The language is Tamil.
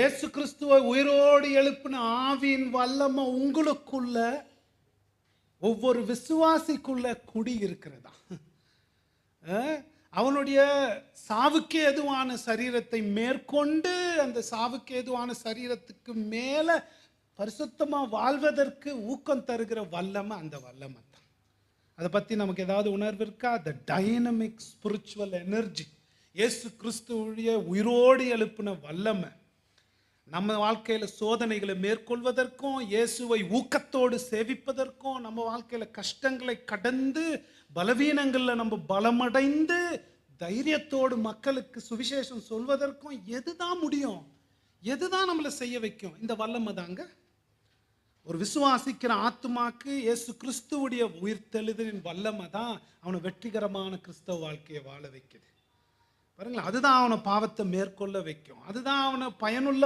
இயேசு கிறிஸ்துவை உயிரோடு எழுப்பின ஆவியின் வல்லமை உங்களுக்குள்ள, ஒவ்வொரு விசுவாசிக்குள்ள குடி இருக்கிறதா? அவனுடைய சாவுக்கு ஏதுவான சரீரத்தை மேற்கொண்டு அந்த சாவுக்கு ஏதுவான சரீரத்துக்கு மேல பரிசுத்தமா வாழ்வதற்கு ஊக்கம் தருகிற வல்லமை அந்த வல்லமை தான். அதை பத்தி நமக்கு ஏதாவது உணர்வு இருக்கா? த டைனமிக் ஸ்பிரிச்சுவல் எனர்ஜி, இயேசு கிறிஸ்துவுடைய உயிரோடு எழுப்பின வல்லமை நம்ம வாழ்க்கையில சோதனைகளை மேற்கொள்வதற்கும், இயேசுவை ஊக்கத்தோடு சேவிப்பதற்கும், நம்ம வாழ்க்கையில கஷ்டங்களை கடந்து பலவீனங்கள்ல நம்ம பலமடைந்து தைரியத்தோடு மக்களுக்கு சுவிசேஷம் சொல்வதற்கும் எதுதான் முடியும்? எதுதான் நம்மளை செய்ய வைக்கும்? இந்த வல்லமை தாங்க. ஒரு விசுவாசிக்கிற ஆத்துமாக்கு இயேசு கிறிஸ்துவுடைய உயிர்த்தெழுதலின் வல்லமை தான் அவனை வெற்றிகரமான கிறிஸ்தவ வாழ்க்கையை வாழ வைக்குது. பாருங்களேன், அதுதான் அவனை பாவத்தை மேற்கொள்ள வைக்கும். அதுதான் அவனை பயனுள்ள